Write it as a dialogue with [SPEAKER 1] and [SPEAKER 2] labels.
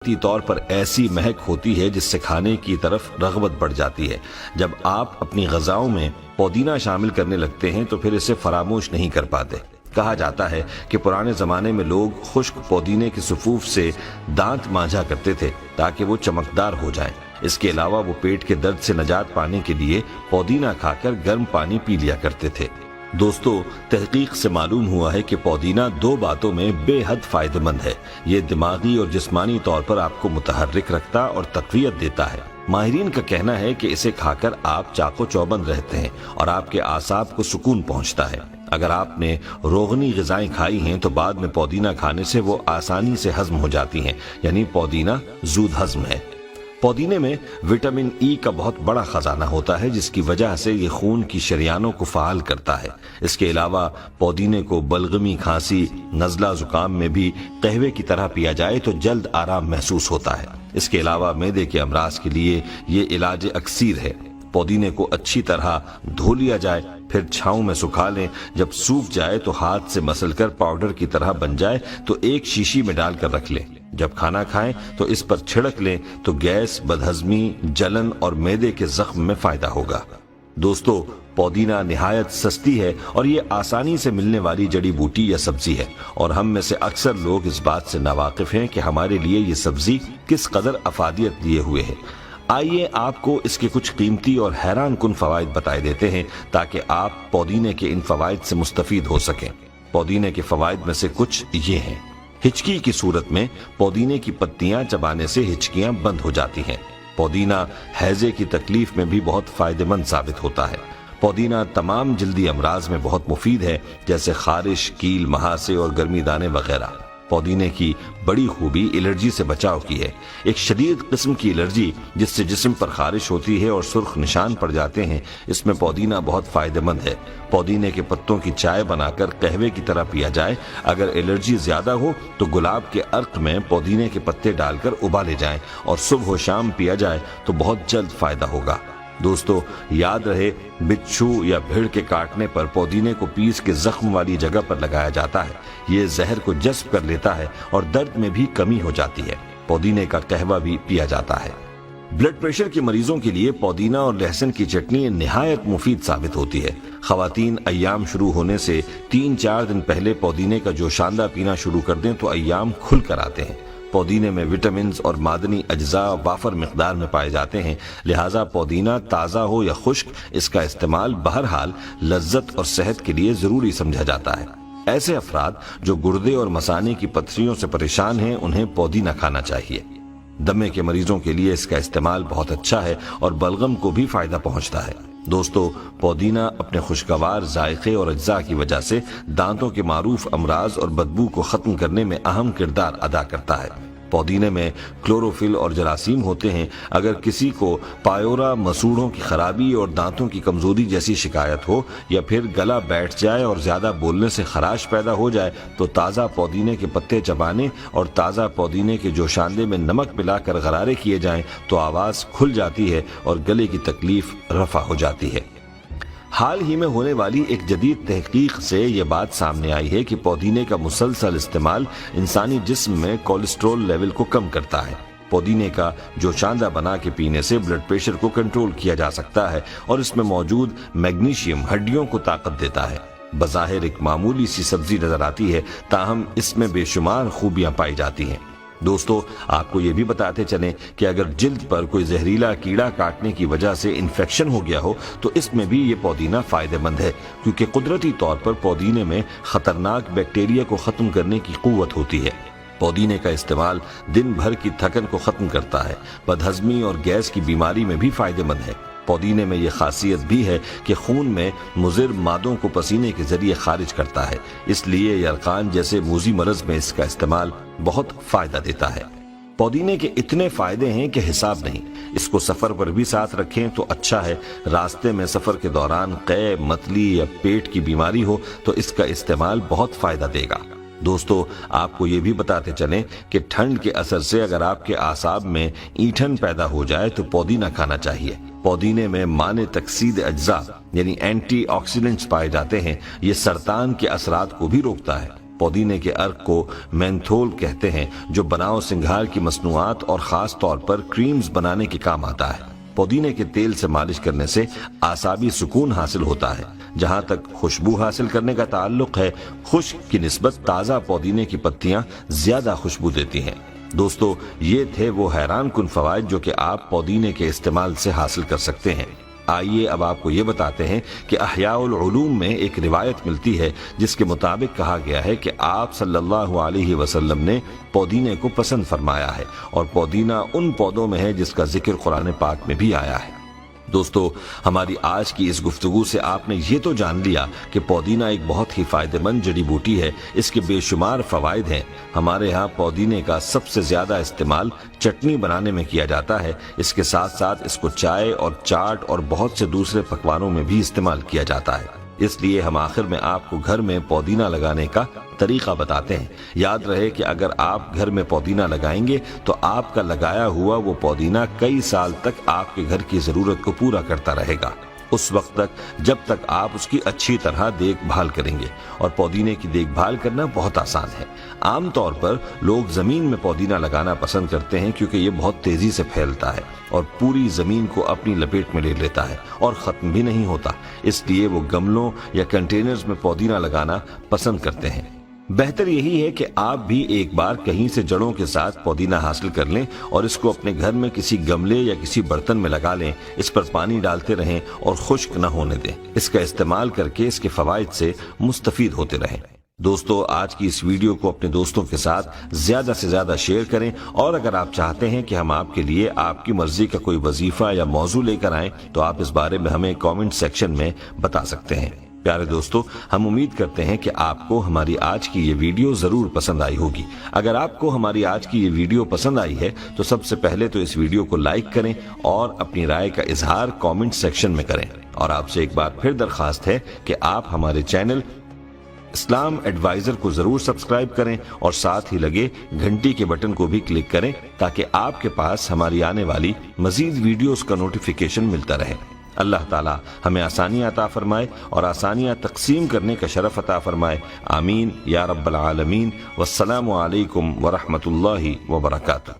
[SPEAKER 1] طور پر ایسی مہک ہوتی ہے جس سے کھانے کی طرف رغبت بڑھ جاتی ہے۔ جب آپ اپنی غذاؤں میں پودینہ شامل کرنے لگتے ہیں تو پھر اسے فراموش نہیں کر پاتے۔ کہا جاتا ہے کہ پرانے زمانے میں لوگ خشک پودینے کے صفوف سے دانت مانجھا کرتے تھے تاکہ وہ چمکدار ہو جائیں۔ اس کے علاوہ وہ پیٹ کے درد سے نجات پانے کے لیے پودینہ کھا کر گرم پانی پی لیا کرتے تھے۔ دوستو، تحقیق سے معلوم ہوا ہے کہ پودینہ 2 باتوں میں بے حد فائدہ مند ہے۔ یہ دماغی اور جسمانی طور پر آپ کو متحرک رکھتا اور تقویت دیتا ہے۔ ماہرین کا کہنا ہے کہ اسے کھا کر آپ چاق و چوبند رہتے ہیں اور آپ کے اعصاب کو سکون پہنچتا ہے۔ اگر آپ نے روغنی غذائیں کھائی ہیں تو بعد میں پودینہ کھانے سے وہ آسانی سے ہضم ہو جاتی ہیں، یعنی پودینہ زود ہضم ہے۔ پودینے میں وٹامن ای کا بہت بڑا خزانہ ہوتا ہے جس کی وجہ سے یہ خون کی شریانوں کو فعال کرتا ہے۔ اس کے علاوہ پودینے کو بلغمی، کھانسی، نزلہ، زکام میں بھی قہوے کی طرح پیا جائے تو جلد آرام محسوس ہوتا ہے۔ اس کے علاوہ معدے کے امراض کے لیے یہ علاج اکسیر ہے۔ پودینے کو اچھی طرح دھو لیا جائے، پھر چھاؤں میں سکھا لیں۔ جب سوکھ جائے تو ہاتھ سے مسل کر پاؤڈر کی طرح بن جائے تو ایک شیشی میں ڈال کر رکھ لیں۔ جب کھانا کھائیں تو اس پر چھڑک لیں تو گیس، بدہضمی، جلن اور معدے کے زخم میں فائدہ ہوگا۔ دوستو، پودینہ نہایت سستی ہے اور یہ آسانی سے ملنے والی جڑی بوٹی یا سبزی ہے، اور ہم میں سے اکثر لوگ اس بات سے ناواقف ہیں کہ ہمارے لیے یہ سبزی کس قدر افادیت لیے ہوئے ہے۔ آئیے آپ کو اس کے کچھ قیمتی اور حیران کن فوائد بتائے دیتے ہیں تاکہ آپ پودینے کے ان فوائد سے مستفید ہو سکیں۔ پودینے کے فوائد میں سے کچھ یہ ہیں۔ ہچکی کی صورت میں پودینے کی پتیاں چبانے سے ہچکیاں بند ہو جاتی ہیں۔ پودینہ ہیضے کی تکلیف میں بھی بہت فائدہ مند ثابت ہوتا ہے۔ پودینہ تمام جلدی امراض میں بہت مفید ہے، جیسے خارش، کیل، مہاسے اور گرمی دانے وغیرہ۔ پودینے کی بڑی خوبی الرجی سے بچاؤ کی ہے۔ ایک شدید قسم کی الرجی جس سے جسم پر خارش ہوتی ہے اور سرخ نشان پڑ جاتے ہیں، اس میں پودینہ بہت فائدہ مند ہے۔ پودینے کے پتوں کی چائے بنا کر قہوے کی طرح پیا جائے۔ اگر الرجی زیادہ ہو تو گلاب کے عرق میں پودینے کے پتے ڈال کر ابالے جائیں اور صبح و شام پیا جائے تو بہت جلد فائدہ ہوگا۔ دوستو، یاد رہے، بچھو یا بھیڑ کے کاٹنے پر پودینے کو پیس کے زخم والی جگہ پر لگایا جاتا ہے۔ یہ زہر کو جذب کر لیتا ہے اور درد میں بھی کمی ہو جاتی ہے۔ پودینے کا قہوہ بھی پیا جاتا ہے۔ بلڈ پریشر کے مریضوں کے لیے پودینہ اور لہسن کی چٹنی نہایت مفید ثابت ہوتی ہے۔ خواتین ایام شروع ہونے سے 3-4 دن پہلے پودینے کا جوشاندہ پینا شروع کر دیں تو ایام کھل کر آتے ہیں۔ پودینے میں وٹامنز اور معدنی اجزاء وافر مقدار میں پائے جاتے ہیں، لہٰذا پودینہ تازہ ہو یا خشک، اس کا استعمال بہرحال لذت اور صحت کے لیے ضروری سمجھا جاتا ہے۔ ایسے افراد جو گردے اور مثانے کی پتھریوں سے پریشان ہیں انہیں پودینہ کھانا چاہیے۔ دمے کے مریضوں کے لیے اس کا استعمال بہت اچھا ہے اور بلغم کو بھی فائدہ پہنچتا ہے۔ دوستو، پودینہ اپنے خوشگوار ذائقے اور اجزاء کی وجہ سے دانتوں کے معروف امراض اور بدبو کو ختم کرنے میں اہم کردار ادا کرتا ہے۔ پودینے میں کلوروفل اور جراثیم ہوتے ہیں۔ اگر کسی کو پایورا، مسوڑھوں کی خرابی اور دانتوں کی کمزوری جیسی شکایت ہو یا پھر گلا بیٹھ جائے اور زیادہ بولنے سے خراش پیدا ہو جائے تو تازہ پودینے کے پتے چبانے اور تازہ پودینے کے جوشاندے میں نمک ملا کر غرارے کیے جائیں تو آواز کھل جاتی ہے اور گلے کی تکلیف رفع ہو جاتی ہے۔ حال ہی میں ہونے والی ایک جدید تحقیق سے یہ بات سامنے آئی ہے کہ پودینے کا مسلسل استعمال انسانی جسم میں کولیسٹرول لیول کو کم کرتا ہے۔ پودینے کا جوشاندہ بنا کے پینے سے بلڈ پریشر کو کنٹرول کیا جا سکتا ہے اور اس میں موجود میگنیشیم ہڈیوں کو طاقت دیتا ہے۔ بظاہر ایک معمولی سی سبزی نظر آتی ہے، تاہم اس میں بے شمار خوبیاں پائی جاتی ہیں۔ دوستو، آپ کو یہ بھی بتاتے چلیں کہ اگر جلد پر کوئی زہریلا کیڑا کاٹنے کی وجہ سے انفیکشن ہو گیا ہو تو اس میں بھی یہ پودینہ فائدہ مند ہے، کیونکہ قدرتی طور پر پودینے میں خطرناک بیکٹیریا کو ختم کرنے کی قوت ہوتی ہے۔ پودینے کا استعمال دن بھر کی تھکن کو ختم کرتا ہے۔ بدہضمی اور گیس کی بیماری میں بھی فائدہ مند ہے۔ پودینے میں یہ خاصیت بھی ہے کہ خون میں مضر مادوں کو پسینے کے ذریعے خارج کرتا ہے، اس لیے یرقان جیسے موذی مرض میں اس کا استعمال بہت فائدہ دیتا ہے۔ پودینے کے اتنے فائدے ہیں کہ حساب نہیں۔ اس کو سفر پر بھی ساتھ رکھیں تو اچھا ہے۔ راستے میں سفر کے دوران قے، متلی یا پیٹ کی بیماری ہو تو اس کا استعمال بہت فائدہ دے گا۔ دوستو، آپ کو یہ بھی بتاتے چلیں کہ ٹھنڈ کے اثر سے اگر آپ کے اعصاب میں اینٹھن پیدا ہو جائے تو پودینہ کھانا چاہیے۔ پودینے میں مانع تکسید اجزاء یعنی اینٹی آکسیڈنٹس پائے جاتے ہیں۔ یہ سرطان کے اثرات کو بھی روکتا ہے۔ پودینے کے عرق کو مینتھول کہتے ہیں، جو بناؤ سنگھار کی مصنوعات اور خاص طور پر کریمز بنانے کے کام آتا ہے۔ پودینے کے تیل سے مالش کرنے سے اعصابی سکون حاصل ہوتا ہے۔ جہاں تک خوشبو حاصل کرنے کا تعلق ہے، خشک کی نسبت تازہ پودینے کی پتیاں زیادہ خوشبو دیتی ہیں۔ دوستو، یہ تھے وہ حیران کن فوائد جو کہ آپ پودینے کے استعمال سے حاصل کر سکتے ہیں۔ آئیے اب آپ کو یہ بتاتے ہیں کہ احیاء العلوم میں ایک روایت ملتی ہے جس کے مطابق کہا گیا ہے کہ آپ صلی اللہ علیہ وسلم نے پودینے کو پسند فرمایا ہے، اور پودینہ ان پودوں میں ہے جس کا ذکر قرآن پاک میں بھی آیا ہے۔ دوستو، ہماری آج کی اس گفتگو سے آپ نے یہ تو جان لیا کہ پودینہ ایک بہت ہی فائدہ مند جڑی بوٹی ہے، اس کے بے شمار فوائد ہیں۔ ہمارے ہاں پودینے کا سب سے زیادہ استعمال چٹنی بنانے میں کیا جاتا ہے، اس کے ساتھ ساتھ اس کو چائے اور چاٹ اور بہت سے دوسرے پکوانوں میں بھی استعمال کیا جاتا ہے۔ اس لیے ہم آخر میں آپ کو گھر میں پودینہ لگانے کا طریقہ بتاتے ہیں۔ یاد رہے کہ اگر آپ گھر میں پودینہ لگائیں گے تو آپ کا لگایا ہوا وہ پودینہ کئی سال تک آپ کے گھر کی ضرورت کو پورا کرتا رہے گا، اس وقت تک جب تک آپ اس کی اچھی طرح دیکھ بھال کریں گے۔ اور پودینے کی دیکھ بھال کرنا بہت آسان ہے۔ عام طور پر لوگ زمین میں پودینہ لگانا پسند کرتے ہیں کیونکہ یہ بہت تیزی سے پھیلتا ہے اور پوری زمین کو اپنی لپیٹ میں لے لیتا ہے اور ختم بھی نہیں ہوتا، اس لیے وہ گملوں یا کنٹینرز میں پودینہ لگانا پسند کرتے ہیں۔ بہتر یہی ہے کہ آپ بھی ایک بار کہیں سے جڑوں کے ساتھ پودینہ حاصل کر لیں اور اس کو اپنے گھر میں کسی گملے یا کسی برتن میں لگا لیں، اس پر پانی ڈالتے رہیں اور خشک نہ ہونے دیں۔ اس کا استعمال کر کے اس کے فوائد سے مستفید ہوتے رہیں۔ دوستو، آج کی اس ویڈیو کو اپنے دوستوں کے ساتھ زیادہ سے زیادہ شیئر کریں، اور اگر آپ چاہتے ہیں کہ ہم آپ کے لیے آپ کی مرضی کا کوئی وظیفہ یا موضوع لے کر آئیں تو آپ اس بارے میں ہمیں کامنٹ سیکشن میں بتا سکتے ہیں۔ پیارے دوستو، ہم امید کرتے ہیں کہ آپ کو ہماری آج کی یہ ویڈیو ضرور پسند آئی ہوگی۔ اگر آپ کو ہماری آج کی یہ ویڈیو پسند آئی ہے تو سب سے پہلے تو اس ویڈیو کو لائک کریں اور اپنی رائے کا اظہار کامنٹ سیکشن میں کریں۔ اور آپ سے ایک بار پھر درخواست ہے کہ آپ ہمارے چینل اسلام ایڈوائزر کو ضرور سبسکرائب کریں اور ساتھ ہی لگے گھنٹی کے بٹن کو بھی کلک کریں تاکہ آپ کے پاس ہماری آنے والی مزید ویڈیوز کا نوٹیفیکیشن ملتا رہے۔ اللہ تعالی ہمیں آسانیاں عطا فرمائے اور آسانیاں تقسیم کرنے کا شرف عطا فرمائے۔ آمین یا رب العالمین۔ والسلام علیکم ورحمۃ اللہ وبرکاتہ۔